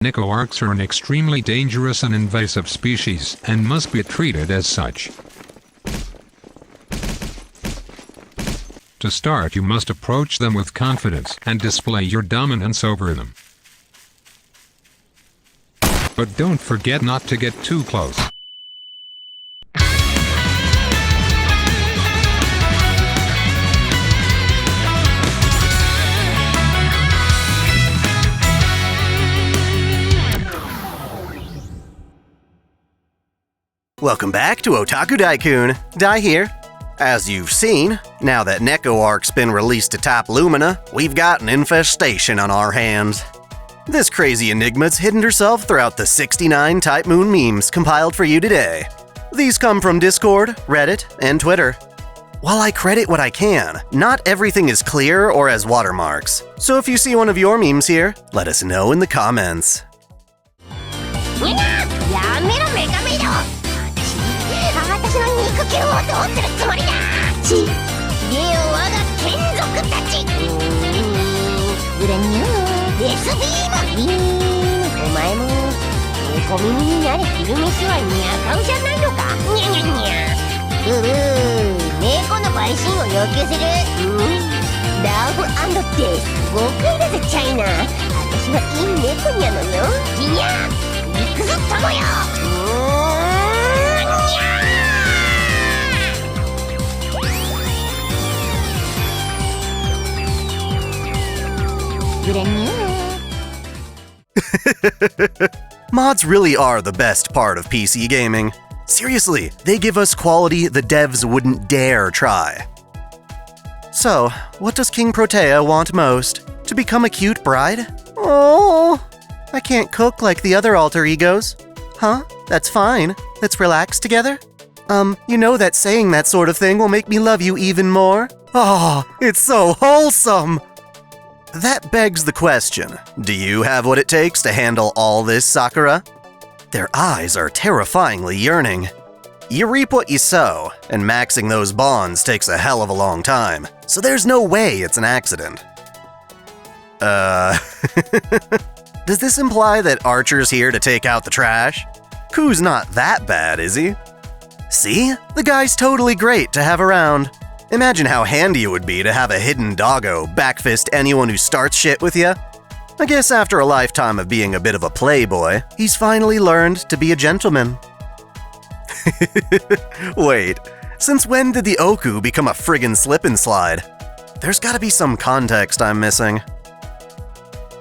Neco Arcs are an extremely dangerous and invasive species, and must be treated as such. To start, you must approach them with confidence and display your dominance over them. But don't forget not to get too close. Welcome back to OtakuDaiKun. Dai here. As you've seen, now that Neco Arc's been released to Type Lumina, we've got an infestation on our hands. This crazy enigma's hidden herself throughout the 69 Type Moon memes compiled for you today. These come from Discord, Reddit, and Twitter. While I credit what I can, not everything is clear or has watermarks. So if you see one of your memes here, let us know in the comments. Mods really are the best part of PC gaming. Seriously, they give us quality the devs wouldn't dare try. So, what does King Protea want most? To become a cute bride? Oh, I can't cook like the other alter egos. Huh? That's fine. Let's relax together? You know that saying that sort of thing will make me love you even more? Oh, it's so wholesome! That begs the question, do you have what it takes to handle all this, Sakura? Their eyes are terrifyingly yearning. You reap what you sow, and maxing those bonds takes a hell of a long time, so there's no way it's an accident. Does this imply that Archer's here to take out the trash? Ku's not that bad, is he? See? The guy's totally great to have around. Imagine how handy it would be to have a hidden doggo backfist anyone who starts shit with you. I guess after a lifetime of being a bit of a playboy, he's finally learned to be a gentleman. Wait, since when did the Oku become a friggin' slip and slide? There's gotta be some context I'm missing.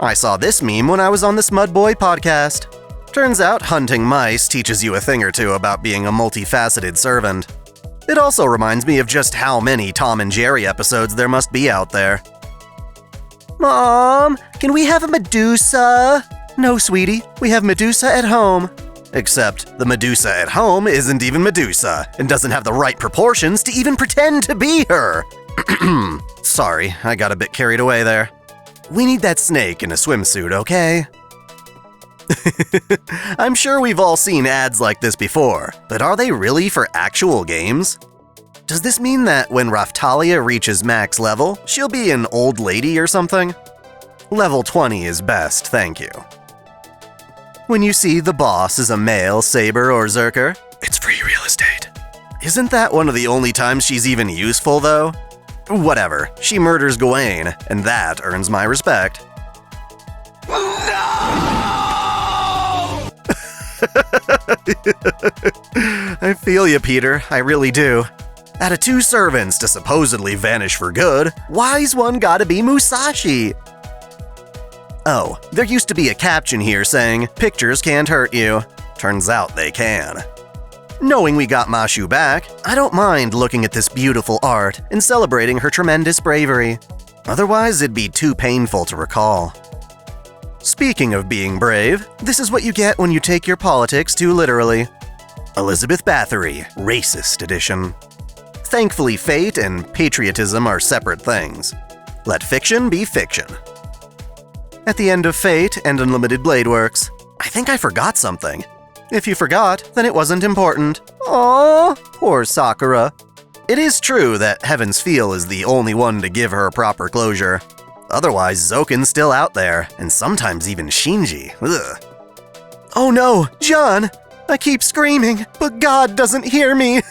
I saw this meme when I was on the Smudboy podcast. Turns out hunting mice teaches you a thing or two about being a multifaceted servant. It also reminds me of just how many Tom and Jerry episodes there must be out there. Mom, can we have a Medusa? No, sweetie, we have Medusa at home. Except the Medusa at home isn't even Medusa, and doesn't have the right proportions to even pretend to be her. Sorry, I got a bit carried away there. We need that snake in a swimsuit, okay? I'm sure we've all seen ads like this before, but are they really for actual games? Does this mean that when Raftalia reaches max level, she'll be an old lady or something? Level 20 is best, thank you. When you see the boss is a male Saber or Zerker, it's free real estate. Isn't that one of the only times she's even useful, though? Whatever, she murders Gawain, and that earns my respect. I feel you, Peter, I really do. Out of 2 servants to supposedly vanish for good, why's one gotta be Musashi? Oh, there used to be a caption here saying, "Pictures can't hurt you." Turns out they can. Knowing we got Mashu back, I don't mind looking at this beautiful art and celebrating her tremendous bravery. Otherwise, it'd be too painful to recall. Speaking of being brave, this is what you get when you take your politics too literally. Elizabeth Bathory, Racist Edition. Thankfully, fate and patriotism are separate things. Let fiction be fiction. At the end of Fate and Unlimited Blade Works, I think I forgot something. If you forgot, then it wasn't important. Aww, poor Sakura. It is true that Heaven's Feel is the only one to give her proper closure. Otherwise, Zoken's still out there, and sometimes even Shinji. Ugh. Oh no, John! I keep screaming, but God doesn't hear me.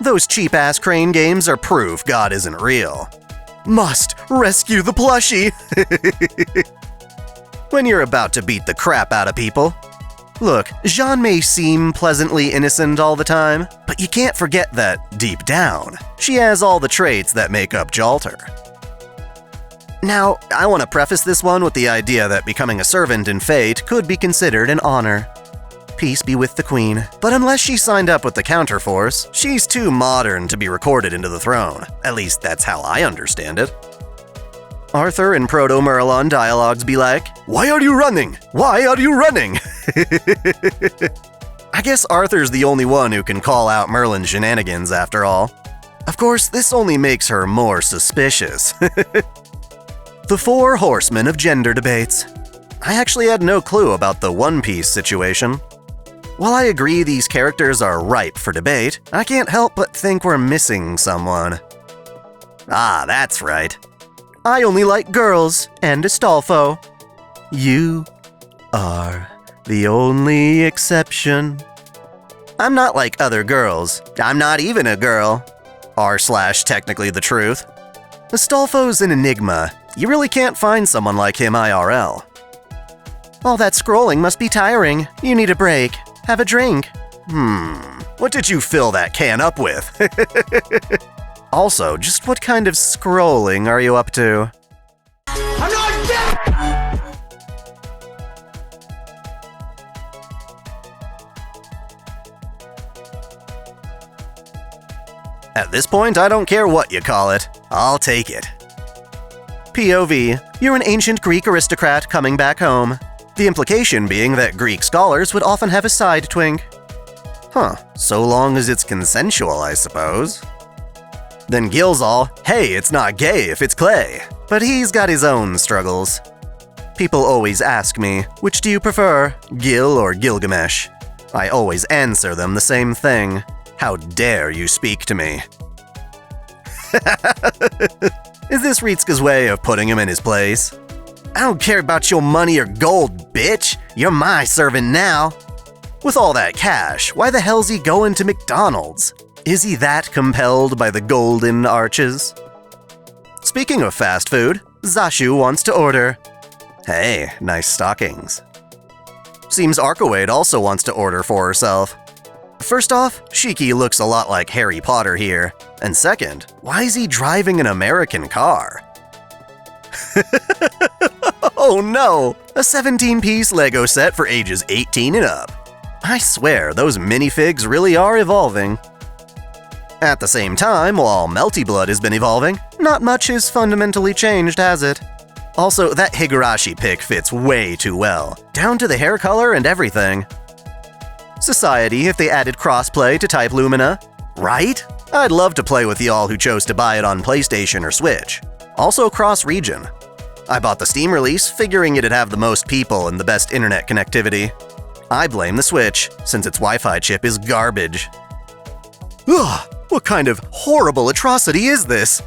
Those cheap-ass crane games are proof God isn't real. Must rescue the plushie. When you're about to beat the crap out of people. Look, Jean may seem pleasantly innocent all the time, but you can't forget that, deep down, she has all the traits that make up Jalter. Now, I want to preface this one with the idea that becoming a servant in Fate could be considered an honor. Peace be with the Queen. But unless she signed up with the Counterforce, she's too modern to be recorded into the throne. At least that's how I understand it. Arthur and Proto-Merlon dialogues be like, "Why are you running? Why are you running?" I guess Arthur's the only one who can call out Merlin's shenanigans after all. Of course, this only makes her more suspicious. The Four Horsemen of Gender Debates. I actually had no clue about the One Piece situation. While I agree these characters are ripe for debate, I can't help but think we're missing someone. Ah, that's right. I only like girls and Astolfo. You are the only exception. I'm not like other girls. I'm not even a girl. R/technically the truth. Astolfo's an enigma. You really can't find someone like him IRL. All that scrolling must be tiring. You need a break. Have a drink. What did you fill that can up with? Also, just what kind of scrolling are you up to? I'm not dead! At this point, I don't care what you call it. I'll take it. POV, you're an ancient Greek aristocrat coming back home. The implication being that Greek scholars would often have a side twink. Huh, so long as it's consensual, I suppose. Then Gil's all, hey, it's not gay if it's clay. But he's got his own struggles. People always ask me, which do you prefer, Gil or Gilgamesh? I always answer them the same thing. How dare you speak to me? Is this Ritsuka's way of putting him in his place? I don't care about your money or gold, bitch. You're my servant now. With all that cash, why the hell's he going to McDonald's? Is he that compelled by the golden arches? Speaking of fast food, Zashu wants to order. Hey, nice stockings. Seems Arkawade also wants to order for herself. First off, Shiki looks a lot like Harry Potter here. And second, why is he driving an American car? Oh no! A 17-piece Lego set for ages 18 and up. I swear, those minifigs really are evolving. At the same time, while Melty Blood has been evolving, not much has fundamentally changed, has it? Also, that Higurashi pic fits way too well, down to the hair color and everything. Society if they added crossplay to Type Lumina, right? I'd love to play with y'all who chose to buy it on PlayStation or Switch. Also cross-region. I bought the Steam release, figuring it'd have the most people and the best internet connectivity. I blame the Switch, since its Wi-Fi chip is garbage. Ugh, what kind of horrible atrocity is this?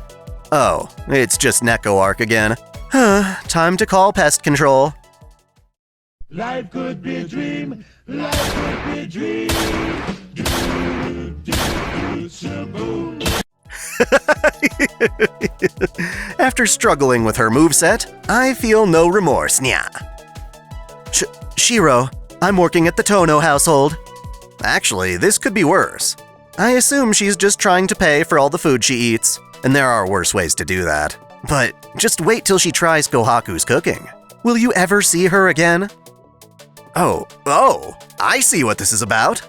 Oh, it's just Neco Arc again. Time to call pest control. Life could be a dream, life could be a dream. After struggling with her moveset, I feel no remorse, nya. Shiro, I'm working at the Tono household. Actually, this could be worse. I assume she's just trying to pay for all the food she eats, and there are worse ways to do that. But just wait till she tries Kohaku's cooking. Will you ever see her again? Oh, I see what this is about.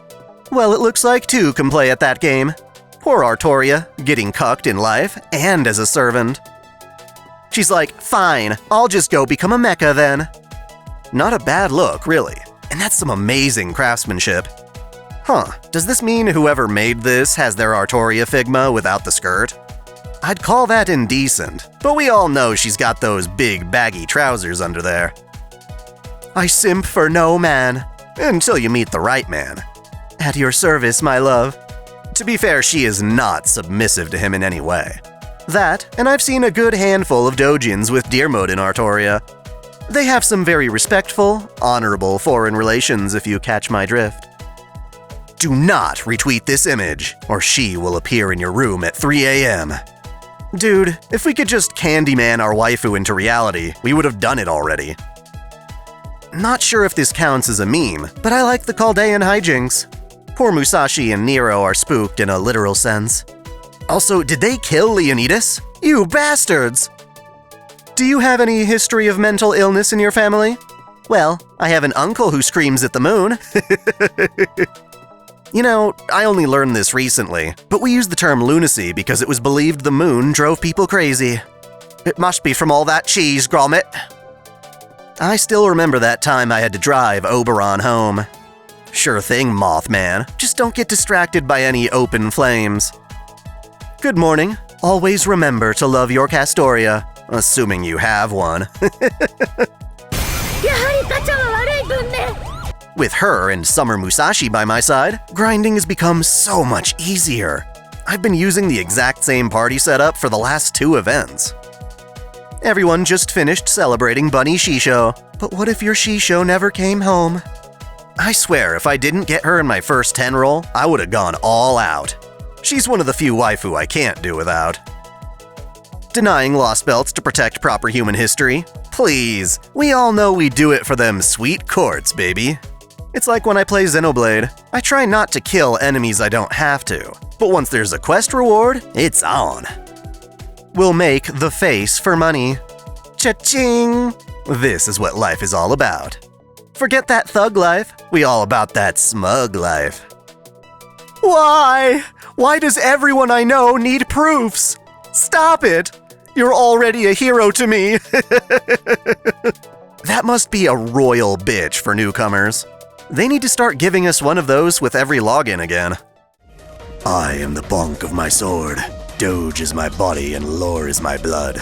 Well, it looks like two can play at that game. Poor Artoria, getting cucked in life and as a servant. She's like, fine, I'll just go become a mecha then. Not a bad look, really. And that's some amazing craftsmanship. Huh, does this mean whoever made this has their Artoria Figma without the skirt? I'd call that indecent, but we all know she's got those big baggy trousers under there. I simp for no man, until you meet the right man. At your service, my love. To be fair, she is not submissive to him in any way. That, and I've seen a good handful of doujins with deer mode in Artoria. They have some very respectful, honorable foreign relations if you catch my drift. Do not retweet this image, or she will appear in your room at 3 a.m. Dude, if we could just Candyman our waifu into reality, we would have done it already. Not sure if this counts as a meme, but I like the Chaldean hijinks. Poor Musashi and Nero are spooked in a literal sense. Also, did they kill Leonidas? You bastards! Do you have any history of mental illness in your family? Well, I have an uncle who screams at the moon. You know, I only learned this recently, but we used the term lunacy because it was believed the moon drove people crazy. It must be from all that cheese, Gromit. I still remember that time I had to drive Oberon home. Sure thing, Mothman. Just don't get distracted by any open flames. Good morning. Always remember to love your Castoria, assuming you have one. With her and Summer Musashi by my side, grinding has become so much easier. I've been using the exact same party setup for the last 2 events. Everyone just finished celebrating Bunny Shisho, but what if your Shisho never came home? I swear, if I didn't get her in my first 10 roll, I would have gone all out. She's one of the few waifu I can't do without. Denying lost belts to protect proper human history? Please, we all know we do it for them sweet courts, baby. It's like when I play Xenoblade. I try not to kill enemies I don't have to, but once there's a quest reward, it's on. We'll make the face for money. Cha-ching! This is what life is all about. Forget that thug life, we all about that smug life. Why? Why does everyone I know need proofs? Stop it! You're already a hero to me. That must be a royal bitch for newcomers. They need to start giving us one of those with every login again. I am the bonk of my sword. Doge is my body and lore is my blood.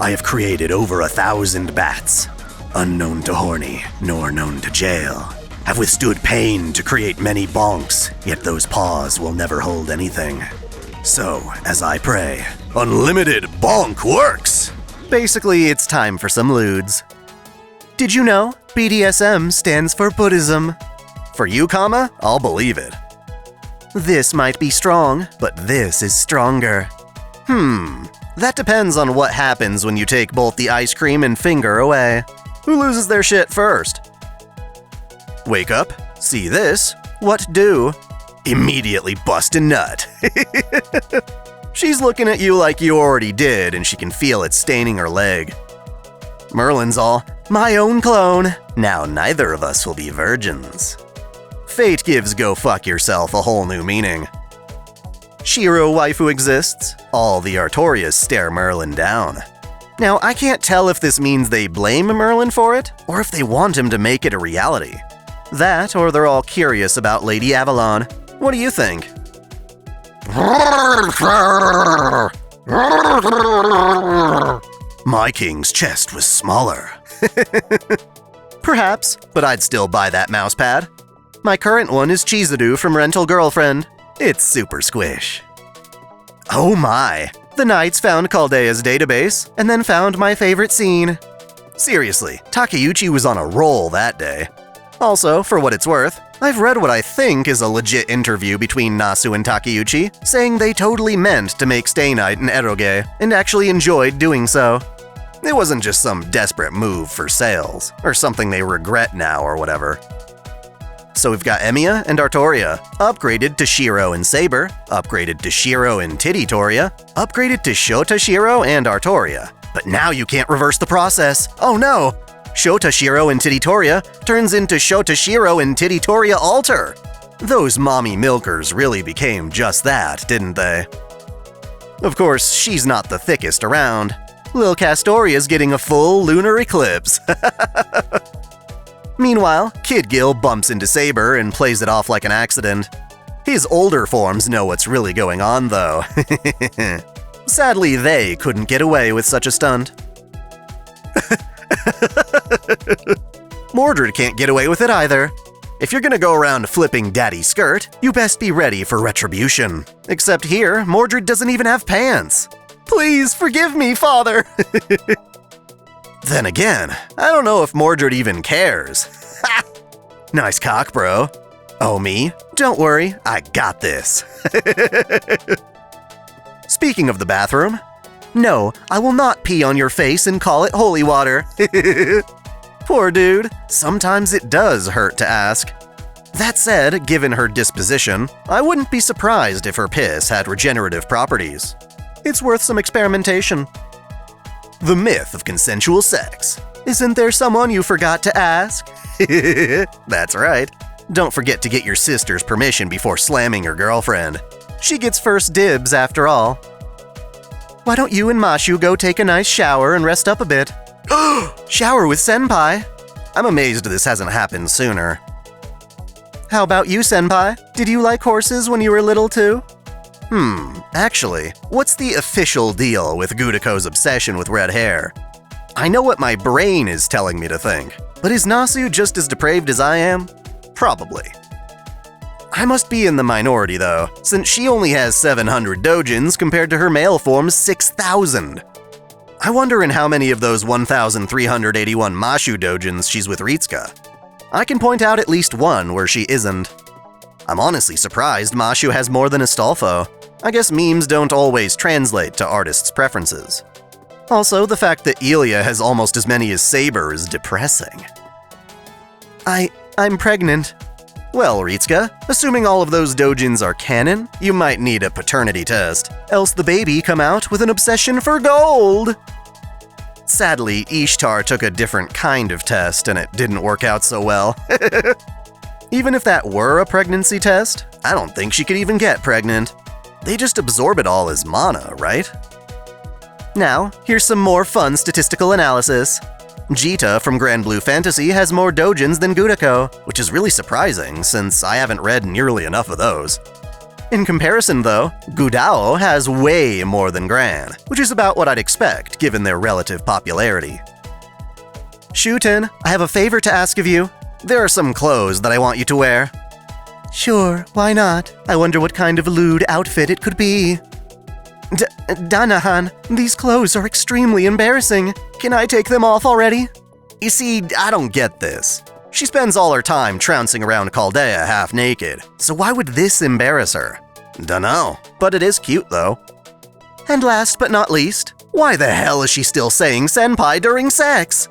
I have created over 1,000 bats. Unknown to horny, nor known to jail. Have withstood pain to create many bonks, yet those paws will never hold anything. So, as I pray, unlimited bonk works! Basically, it's time for some lewds. Did you know BDSM stands for Buddhism? For you, comma, I'll believe it. This might be strong, but this is stronger. That depends on what happens when you take both the ice cream and finger away. Who loses their shit first? Wake up, see this, what do? Immediately bust a nut. She's looking at you like you already did and she can feel it staining her leg. Merlin's all, my own clone. Now neither of us will be virgins. Fate gives go fuck yourself a whole new meaning. Shiro waifu exists. All the Artorias stare Merlin down. Now, I can't tell if this means they blame Merlin for it, or if they want him to make it a reality. That, or they're all curious about Lady Avalon. What do you think? My king's chest was smaller. Perhaps, but I'd still buy that mousepad. My current one is Chizuru from Rental Girlfriend. It's super squish. Oh my! The knights found Chaldea's database, and then found my favorite scene. Seriously, Takeuchi was on a roll that day. Also, for what it's worth, I've read what I think is a legit interview between Nasu and Takeuchi, saying they totally meant to make Stay Night an eroge, and actually enjoyed doing so. It wasn't just some desperate move for sales, or something they regret now or whatever. So we've got Emiya and Artoria, upgraded to Shiro and Saber, upgraded to Shiro and Tititoria, upgraded to Shota Shiro and Artoria. But now you can't reverse the process. Oh no! Shota Shiro and Tititoria turns into Shota Shiro and Tititoria Alter. Those mommy milkers really became just that, didn't they? Of course, she's not the thickest around. Lil Castoria's getting a full lunar eclipse. Meanwhile, Kid Gil bumps into Saber and plays it off like an accident. His older forms know what's really going on, though. Sadly, they couldn't get away with such a stunt. Mordred can't get away with it either. If you're gonna go around flipping Daddy's skirt, you best be ready for retribution. Except here, Mordred doesn't even have pants. Please forgive me, Father! Then again, I don't know if Mordred even cares. Ha! Nice cock, bro. Oh, me? Don't worry, I got this. Speaking of the bathroom, no, I will not pee on your face and call it holy water. Poor dude, sometimes it does hurt to ask. That said, given her disposition, I wouldn't be surprised if her piss had regenerative properties. It's worth some experimentation. The myth of consensual sex. Isn't there someone you forgot to ask? That's right. Don't forget to get your sister's permission before slamming your girlfriend. She gets first dibs after all. Why don't you and Mashu go take a nice shower and rest up a bit? Shower with Senpai? I'm amazed this hasn't happened sooner. How about you, Senpai? Did you like horses when you were little too? Actually, what's the official deal with Gudako's obsession with red hair? I know what my brain is telling me to think, but is Nasu just as depraved as I am? Probably. I must be in the minority though, since she only has 700 dojins compared to her male form's 6,000. I wonder in how many of those 1,381 Mashu dojins she's with Ritsuka. I can point out at least one where she isn't. I'm honestly surprised Mashu has more than Astolfo. I guess memes don't always translate to artists' preferences. Also, the fact that Ilya has almost as many as Saber is depressing. I'm pregnant. Well, Ritsuka, assuming all of those dojins are canon, you might need a paternity test, else the baby come out with an obsession for gold! Sadly, Ishtar took a different kind of test and it didn't work out so well. Even if that were a pregnancy test, I don't think she could even get pregnant. They just absorb it all as mana, right? Now, here's some more fun statistical analysis. Jita from Grand Blue Fantasy has more dojins than Gudako, which is really surprising since I haven't read nearly enough of those. In comparison though, Gudao has way more than Gran, which is about what I'd expect given their relative popularity. Shuten, I have a favor to ask of you. There are some clothes that I want you to wear. Sure, why not? I wonder what kind of lewd outfit it could be. Danahan, these clothes are extremely embarrassing. Can I take them off already? You see, I don't get this. She spends all her time trouncing around Chaldea half naked, so why would this embarrass her? Dunno, but it is cute though. And last but not least, why the hell is she still saying senpai during sex?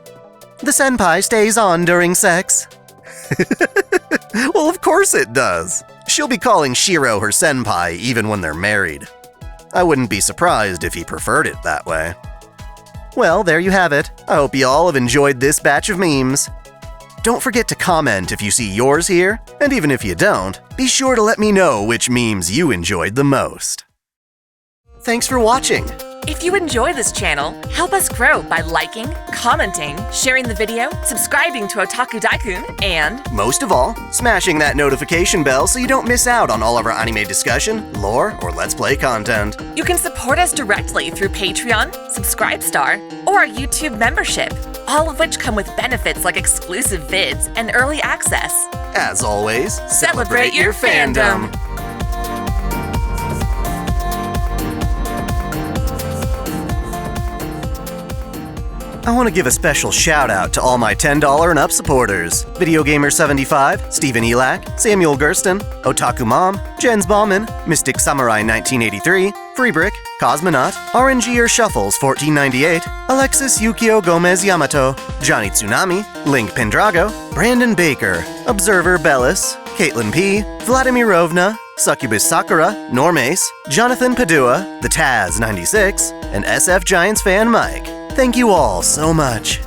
The senpai stays on during sex. Well, of course it does. She'll be calling Shiro her senpai even when they're married. I wouldn't be surprised if he preferred it that way. Well, there you have it. I hope you all have enjoyed this batch of memes. Don't forget to comment if you see yours here, and even if you don't, be sure to let me know which memes you enjoyed the most. Thanks for watching! If you enjoy this channel, help us grow by liking, commenting, sharing the video, subscribing to OtakuDaiKun, and most of all, smashing that notification bell so you don't miss out on all of our anime discussion, lore, or Let's Play content. You can support us directly through Patreon, Subscribestar, or our YouTube membership, all of which come with benefits like exclusive vids and early access. As always, celebrate your fandom! I want to give a special shout out to all my $10 and up supporters. Video Gamer 75, Stephen Elak, Samuel Gersten, Otaku Mom, Jens Bauman, Mystic Samurai 1983, Freebrick, Cosmonaut, RNGer Shuffles 1498, Alexis Yukio Gomez Yamato, Johnny Tsunami, Link Pendrago, Brandon Baker, Observer Bellis, Caitlin P, Vladimirovna, Succubus Sakura, Normace, Jonathan Padua, The Taz 96, and SF Giants fan Mike. Thank you all so much.